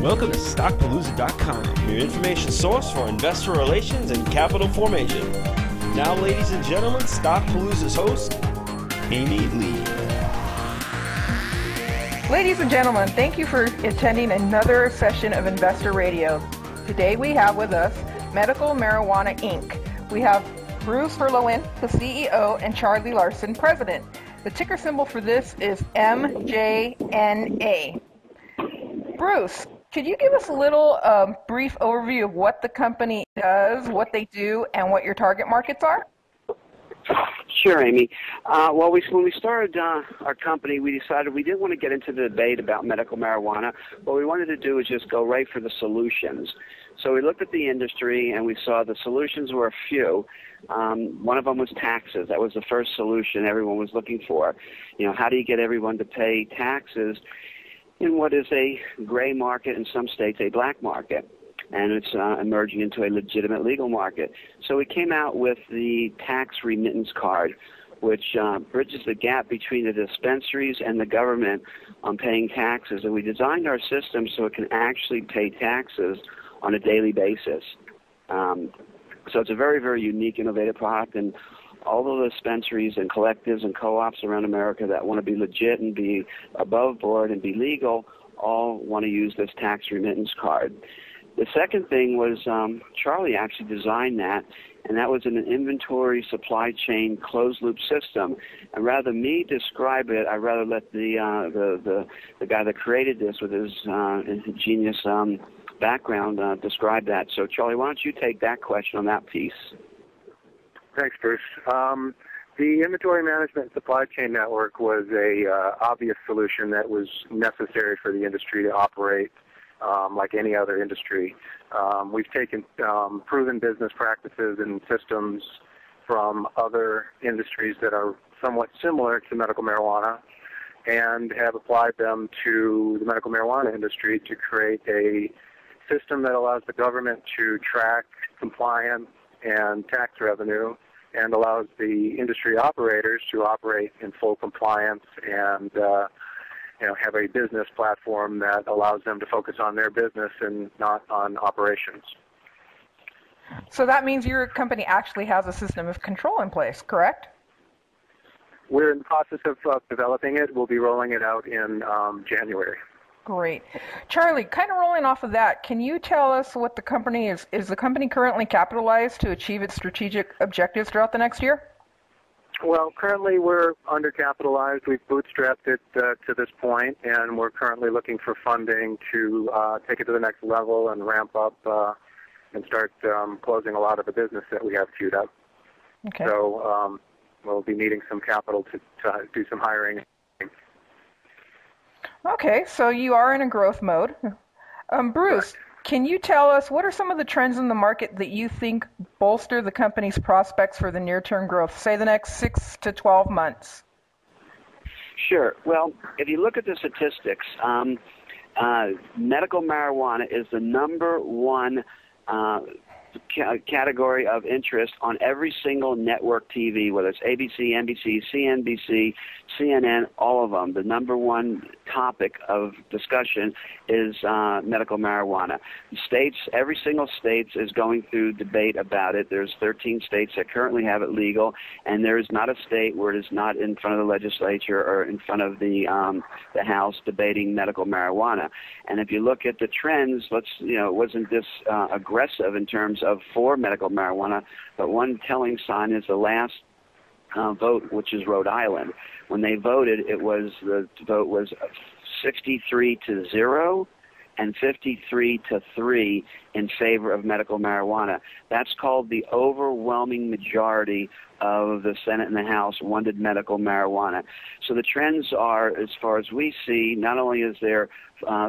Welcome to StockPalooza.com, your information source for investor relations and capital formation. Now, ladies and gentlemen, StockPalooza's host, Amy Lee. Ladies and gentlemen, thank you for attending another session of Investor Radio. Today we have with us Medical Marijuana Inc. We have Bruce Herlowin, the CEO, and Charlie Larson, President. The ticker symbol for this is mjna. Bruce, could you give us a little brief overview of what the company does, what they do, and what your target markets are? Sure, Amy. When we started our company, we decided we didn't want to get into the debate about medical marijuana. What we wanted to do was just go right for the solutions. So we looked at the industry, and we saw the solutions were a few. One of them was taxes. That was the first solution everyone was looking for. You know, how do you get everyone to pay taxes in what is a gray market, in some states a black market, and it's emerging into a legitimate legal market. So we came out with the tax remittance card, which bridges the gap between the dispensaries and the government on paying taxes. And we designed our system so it can actually pay taxes on a daily basis. So it's a very, very unique, innovative product, and all the dispensaries and collectives and co-ops around America that want to be legit and be above board and be legal all want to use this tax remittance card. The second thing was Charlie actually designed that, and that was an inventory supply chain closed-loop system. And rather than me describe it, I'd rather let the guy that created this with his ingenious background describe that. So, Charlie, why don't you take that question on that piece? Thanks, Bruce. The inventory management supply chain network was a obvious solution that was necessary for the industry to operate like any other industry. We've taken proven business practices and systems from other industries that are somewhat similar to medical marijuana and have applied them to the medical marijuana industry to create a system that allows the government to track compliance and tax revenue and allows the industry operators to operate in full compliance and have a business platform that allows them to focus on their business and not on operations. So that means your company actually has a system of control in place, correct? We're in the process of developing it. We'll be rolling it out in January. Great. Charlie, kind of rolling off of that, can you tell us what the company is the company currently capitalized to achieve its strategic objectives throughout the next year? Well, currently we're undercapitalized. We've bootstrapped it to this point, and we're currently looking for funding to take it to the next level and ramp up and start closing a lot of the business that we have queued up. Okay. So we'll be needing some capital to do some hiring. Okay, so you are in a growth mode. Bruce, can you tell us what are some of the trends in the market that you think bolster the company's prospects for the near-term growth, say the next 6 to 12 months? Sure. Well, if you look at the statistics, medical marijuana is the number one category of interest on every single network TV, whether it's ABC, NBC, CNBC, CNN, all of them. The number one topic of discussion is medical marijuana. States, every single state is going through debate about it. There's 13 states that currently have it legal, and there is not a state where it is not in front of the legislature or in front of the House debating medical marijuana. And if you look at the trends, it wasn't this aggressive in terms of for medical marijuana, but one telling sign is the last vote, which is Rhode Island. When they voted, the vote was 63-0 and 53-3 in favor of medical marijuana. That's called the overwhelming majority of the Senate and the House wanted medical marijuana. So the trends are, as far as we see, not only is there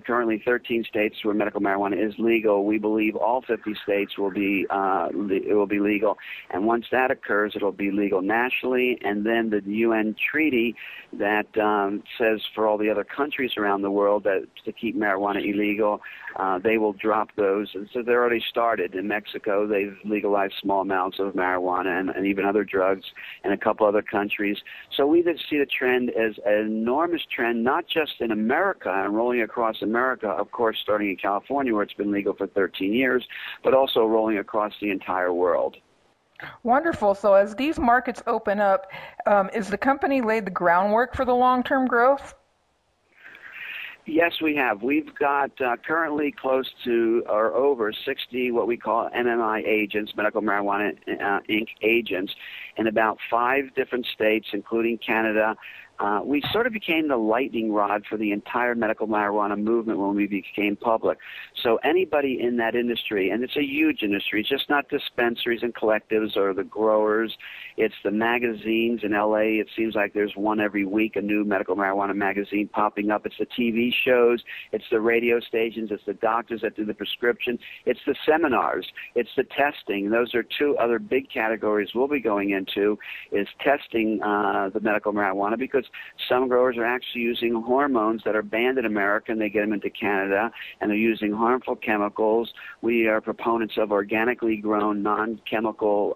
currently 13 states where medical marijuana is legal, we believe all 50 states will be legal. And once that occurs, it'll be legal nationally. And then the UN treaty that says for all the other countries around the world that to keep marijuana illegal, they will drop those. And so they're already started. In Mexico, they've legalized small amounts of marijuana, and even other drugs in a couple other countries. So we did see the trend as an enormous trend, not just in America and rolling across America, of course, starting in California where it's been legal for 13 years, but also rolling across the entire world. Wonderful. So as these markets open up, is the company laid the groundwork for the long-term growth? Yes, we have. We've got currently close to or over 60 what we call MMI agents, Medical Marijuana Inc. agents, in about 5 different states, including Canada. We sort of became the lightning rod for the entire medical marijuana movement when we became public. So anybody in that industry, and it's a huge industry, it's just not dispensaries and collectives or the growers, it's the magazines in LA. It seems like there's one every week, a new medical marijuana magazine popping up. It's the TV shows, it's the radio stations, it's the doctors that do the prescription, it's the seminars, it's the testing. Those are 2 other big categories we'll be going into, is testing the medical marijuana, because some growers are actually using hormones that are banned in America, and they get them into Canada, and they're using harmful chemicals. We are proponents of organically grown, non-chemical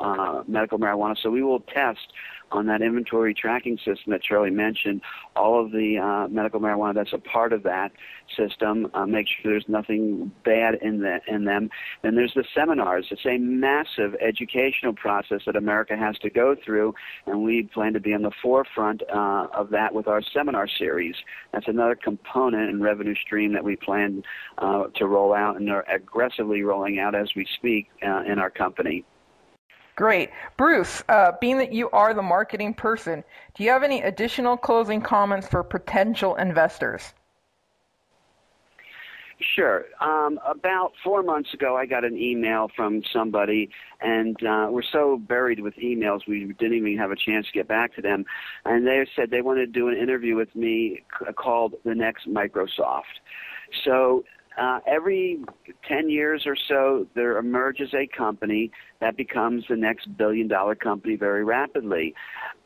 medical marijuana, so we will test on that inventory tracking system that Charlie mentioned, all of the medical marijuana that's a part of that system, make sure there's nothing bad in them. Then there's the seminars. It's a massive educational process that America has to go through, and we plan to be on the forefront of that with our seminar series. That's another component and revenue stream that we plan to roll out and are aggressively rolling out as we speak in our company. Great. Bruce, being that you are the marketing person, do you have any additional closing comments for potential investors? Sure. About 4 months ago, I got an email from somebody, and we're so buried with emails, we didn't even have a chance to get back to them. And they said they wanted to do an interview with me called The Next Microsoft. So every 10 years or so, there emerges a company that becomes the next billion-dollar company very rapidly.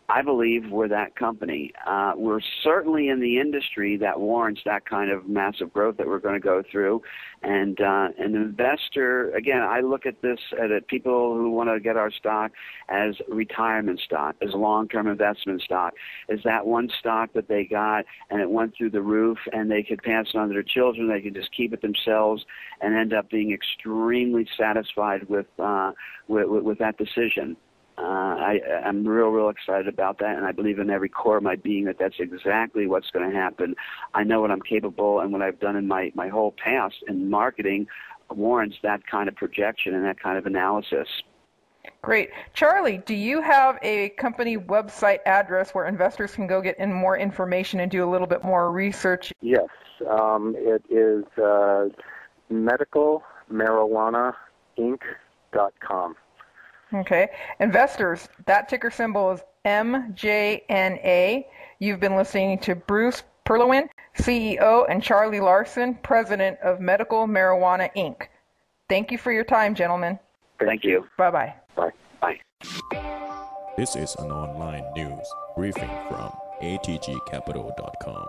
I believe we're that company. We're certainly in the industry that warrants that kind of massive growth that we're going to go through. And an investor, again, I look at this at people who want to get our stock as retirement stock, as long-term investment stock, as that one stock that they got and it went through the roof and they could pass it on to their children, they could just keep it themselves and end up being extremely satisfied with that decision. I'm real excited about that, and I believe in every core of my being that that's exactly what's going to happen. I know what I'm capable and what I've done in my whole past in marketing warrants that kind of projection and that kind of analysis. Great. Charlie, do you have a company website address where investors can go get in more information and do a little bit more research? Yes. It is medicalmarijuanainc.com. Okay. Investors, that ticker symbol is MJNA. You've been listening to Bruce Perlowin, CEO, and Charlie Larson, President of Medical Marijuana Inc. Thank you for your time, gentlemen. Thank you. Bye-bye. Bye. Bye. This is an online news briefing from atgcapital.com.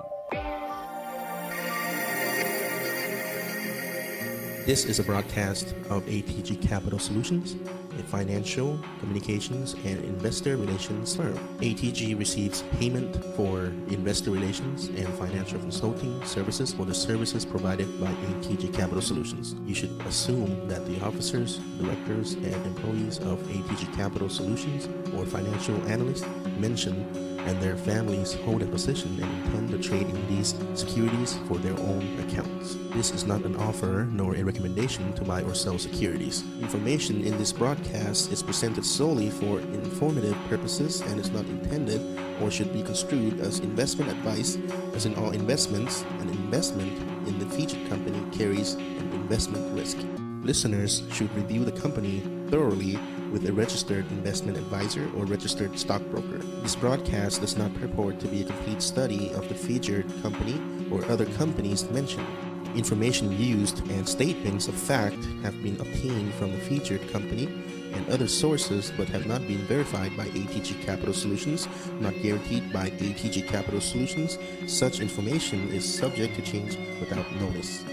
This is a broadcast of ATG Capital Solutions, a financial, communications, and investor relations firm. ATG receives payment for investor relations and financial consulting services for the services provided by ATG Capital Solutions. You should assume that the officers, directors, and employees of ATG Capital Solutions or financial analysts mentioned and their families hold a position and intend to trade in these securities for their own accounts. This is not an offer nor a recommendation to buy or sell securities. Information in this broadcast is presented solely for informative purposes and is not intended or should be construed as investment advice. As in all investments, an investment in the featured company carries an investment risk. Listeners should review the company thoroughly with a registered investment advisor or registered stockbroker. This broadcast does not purport to be a complete study of the featured company or other companies mentioned. Information used and statements of fact have been obtained from the featured company and other sources but have not been verified by ATG Capital Solutions, not guaranteed by ATG Capital Solutions. Such information is subject to change without notice.